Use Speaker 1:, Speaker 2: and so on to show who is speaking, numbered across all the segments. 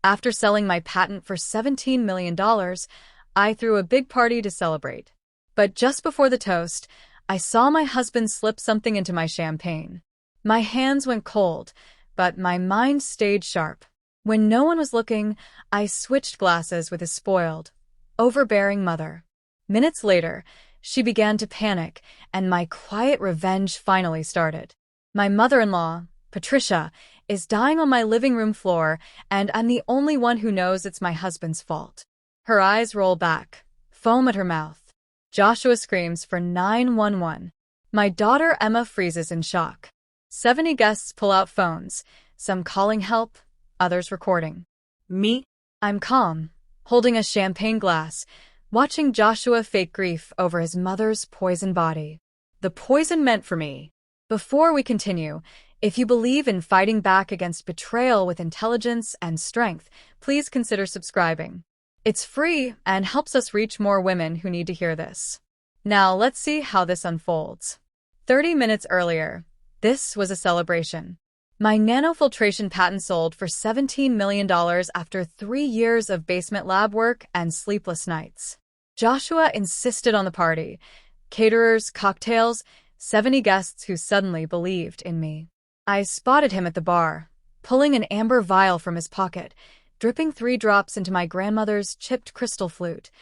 Speaker 1: After selling my patent for $17 million, I threw a big party to celebrate. But just before the toast, I saw my husband slip something into my champagne. My hands went cold, but my mind stayed sharp. When no one was looking, I switched glasses with his spoiled, overbearing mother. Minutes later, she began to panic, and my quiet revenge finally started. My mother-in-law, Patricia, is dying on my living room floor, and I'm the only one who knows it's my husband's fault. Her eyes roll back, foam at her mouth. Joshua screams for 911. My daughter Emma freezes in shock. 70 guests pull out phones, some calling help, others recording.
Speaker 2: Me?
Speaker 1: I'm calm, holding a champagne glass, watching Joshua fake grief over his mother's poisoned body. The poison meant for me. Before we continue, if you believe in fighting back against betrayal with intelligence and strength, please consider subscribing. It's free and helps us reach more women who need to hear this. Now let's see how this unfolds. 30 minutes earlier, this was a celebration. My nanofiltration patent sold for $17 million after 3 years of basement lab work and sleepless nights. Joshua insisted on the party. Caterers, cocktails, 70 guests who suddenly believed in me. I spotted him at the bar, pulling an amber vial from his pocket, dripping 3 drops into my grandmother's chipped crystal flute,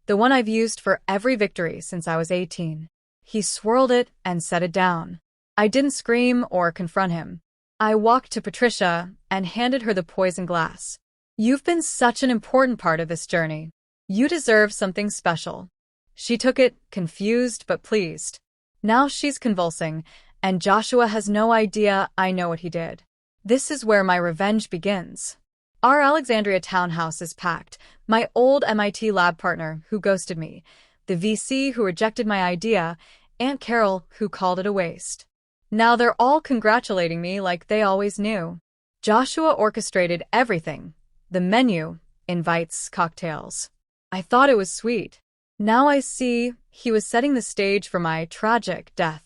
Speaker 1: the one I've used for every victory since I was 18. He swirled it and set it down. I didn't scream or confront him. I walked to Patricia and handed her the poison glass. You've been such an important part of this journey. You deserve something special. She took it, confused but pleased. Now she's convulsing, and Joshua has no idea I know what he did. This is where my revenge begins. Our Alexandria townhouse is packed. My old MIT lab partner who ghosted me, the VC who rejected my idea, Aunt Carol who called it a waste. Now they're all congratulating me like they always knew. Joshua orchestrated everything. The menu, invites, cocktails. I thought it was sweet. Now I see he was setting the stage for my tragic death.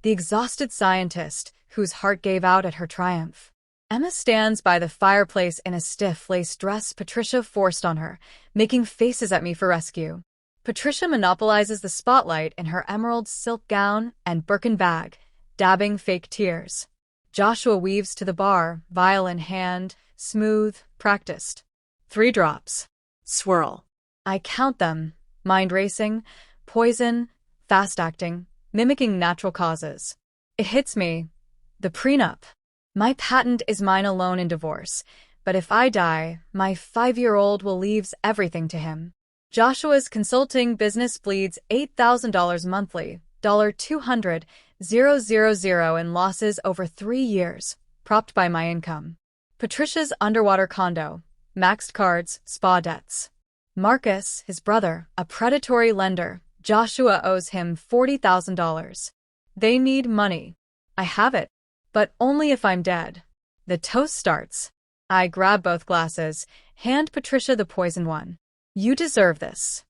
Speaker 1: The exhausted scientist whose heart gave out at her triumph. Emma stands by the fireplace in a stiff lace dress Patricia forced on her, making faces at me for rescue. Patricia monopolizes the spotlight in her emerald silk gown and Birkin bag, dabbing fake tears. Joshua weaves to the bar, vial in hand, smooth, practiced. 3 drops.
Speaker 2: Swirl.
Speaker 1: I count them, mind racing, poison, fast-acting, mimicking natural causes. It hits me. The prenup. My patent is mine alone in divorce, but if I die, my 5-year-old will leave everything to him. Joshua's consulting business bleeds $8,000 monthly, $200,000 in losses over 3 years, propped by my income. Patricia's underwater condo, maxed cards, spa debts. Marcus, his brother, a predatory lender. Joshua owes him $40,000. They need money. I have it, but only if I'm dead. The toast starts. I grab both glasses, hand Patricia the poisoned one. You deserve this.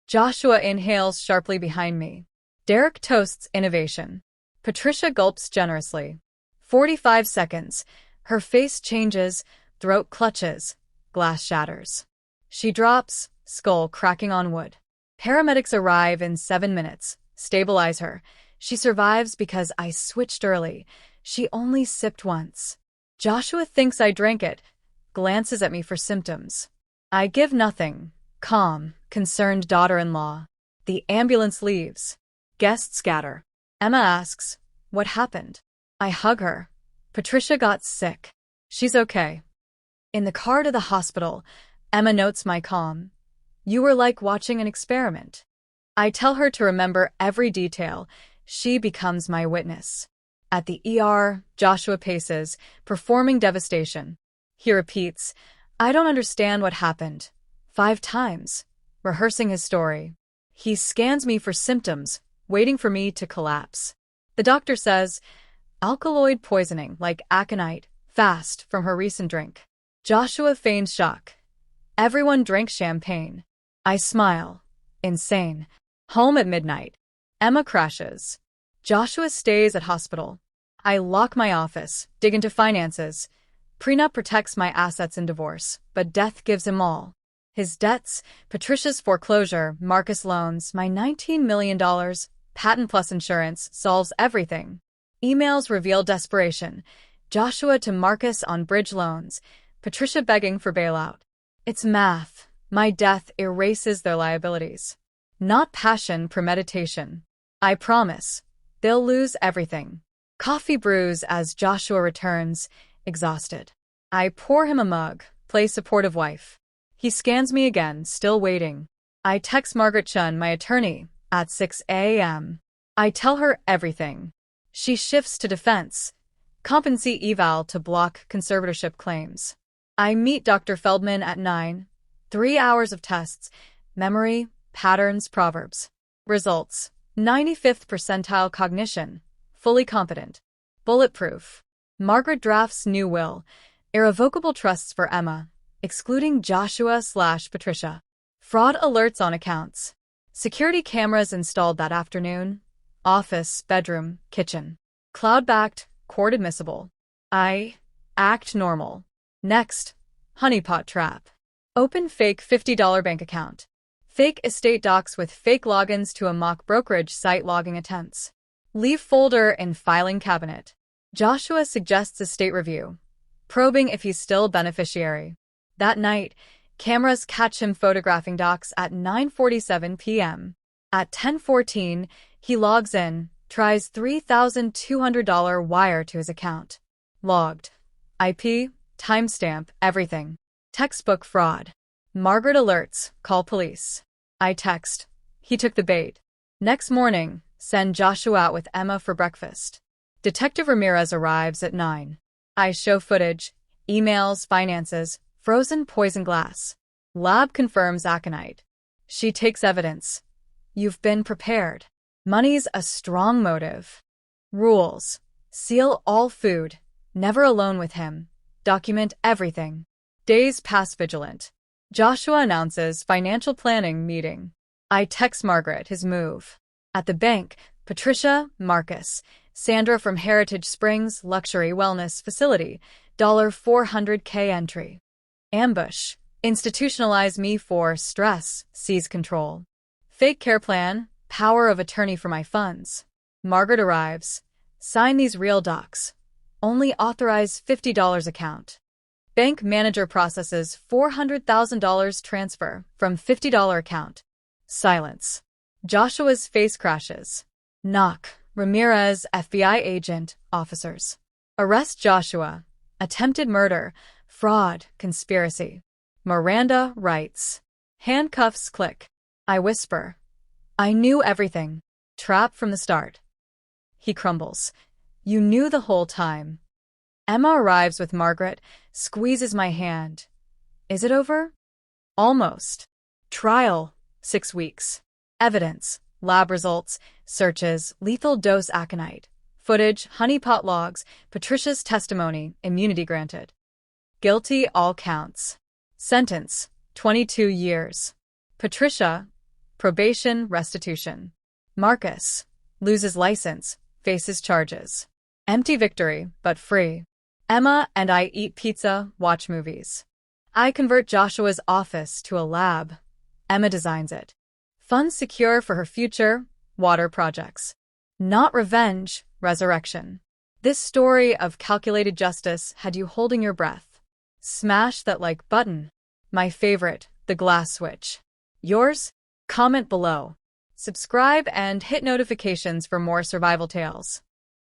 Speaker 1: Joshua inhales sharply behind me. Derek toasts innovation. Patricia gulps generously. 45 seconds. Her face changes, throat clutches, glass shatters. She drops, skull cracking on wood. Paramedics arrive in 7 minutes, stabilize her. She survives because I switched early. She only sipped once. Joshua thinks I drank it, glances at me for symptoms. I give nothing. Calm, concerned daughter-in-law. The ambulance leaves. Guests scatter. Emma asks, what happened? I hug her. Patricia got sick. She's okay. In the car to the hospital, Emma notes my calm. You were like watching an experiment. I tell her to remember every detail. She becomes my witness. At the ER, Joshua paces, performing devastation. He repeats, I don't understand what happened. 5 times, rehearsing his story. He scans me for symptoms, waiting for me to collapse. The doctor says, alkaloid poisoning like aconite, fast from her recent drink. Joshua feigns shock. Everyone drank champagne. I smile. Insane. Home at midnight. Emma crashes. Joshua stays at hospital. I lock my office, dig into finances. Prenup protects my assets in divorce, but death gives him all. His debts, Patricia's foreclosure, Marcus loans, my $19 million, patent plus insurance, solves everything. Emails reveal desperation. Joshua to Marcus on bridge loans, Patricia begging for bailout. It's math. My death erases their liabilities. Not passion, premeditation. I promise. They'll lose everything. Coffee brews as Joshua returns, exhausted. I pour him a mug, play supportive wife. He scans me again, still waiting. I text Margaret Chun, my attorney, at 6 a.m. I tell her everything. She shifts to defense. Compensate eval to block conservatorship claims. I meet Dr. Feldman at 9. 3 hours of tests. Memory, patterns, proverbs. Results. 95th percentile cognition. Fully competent. Bulletproof. Margaret drafts new will. Irrevocable trusts for Emma, excluding Joshua/Patricia. Fraud alerts on accounts. Security cameras installed that afternoon. Office, bedroom, kitchen. Cloud-backed, court-admissible. I act normal. Next, honeypot trap. Open fake $50 bank account. Fake estate docs with fake logins to a mock brokerage site logging attempts. Leave folder in filing cabinet. Joshua suggests estate review, probing if he's still beneficiary. That night, cameras catch him photographing docs at 9:47 p.m. At 10:14, he logs in, tries $3,200 wire to his account. Logged. IP, timestamp, everything. Textbook fraud. Margaret alerts, call police. I text. He took the bait. Next morning, send Joshua out with Emma for breakfast. Detective Ramirez arrives at 9. I show footage, emails, finances, frozen poison glass. Lab confirms aconite. She takes evidence. You've been prepared. Money's a strong motive. Rules. Seal all food. Never alone with him. Document everything. Days pass vigilant. Joshua announces financial planning meeting. I text Margaret his move. At the bank, Patricia, Marcus, Sandra from Heritage Springs Luxury Wellness Facility, $400K entry. Ambush. Institutionalize me for stress, seize control. Fake care plan, power of attorney for my funds. Margaret arrives. Sign these real docs. Only authorize $50 account. Bank manager processes $400,000 transfer from $50 account. Silence. Joshua's face crashes. Knock. Ramirez, FBI agent, officers. Arrest Joshua. Attempted murder, fraud, conspiracy. Miranda writes. Handcuffs click. I whisper. I knew everything. Trap from the start. He crumbles. You knew the whole time. Emma arrives with Margaret, squeezes my hand. Is it over? Almost. Trial, 6 weeks. Evidence, lab results, searches, lethal dose aconite. Footage, honeypot logs, Patricia's testimony, immunity granted. Guilty, all counts. Sentence, 22 years. Patricia, probation, restitution. Marcus, loses license, faces charges. Empty victory, but free. Emma and I eat pizza, watch movies. I convert Joshua's office to a lab. Emma designs it. Funds secure for her future, water projects. Not revenge, resurrection. This story of calculated justice had you holding your breath. Smash that like button. My favorite, the glass switch. Yours? Comment below. Subscribe and hit notifications for more survival tales.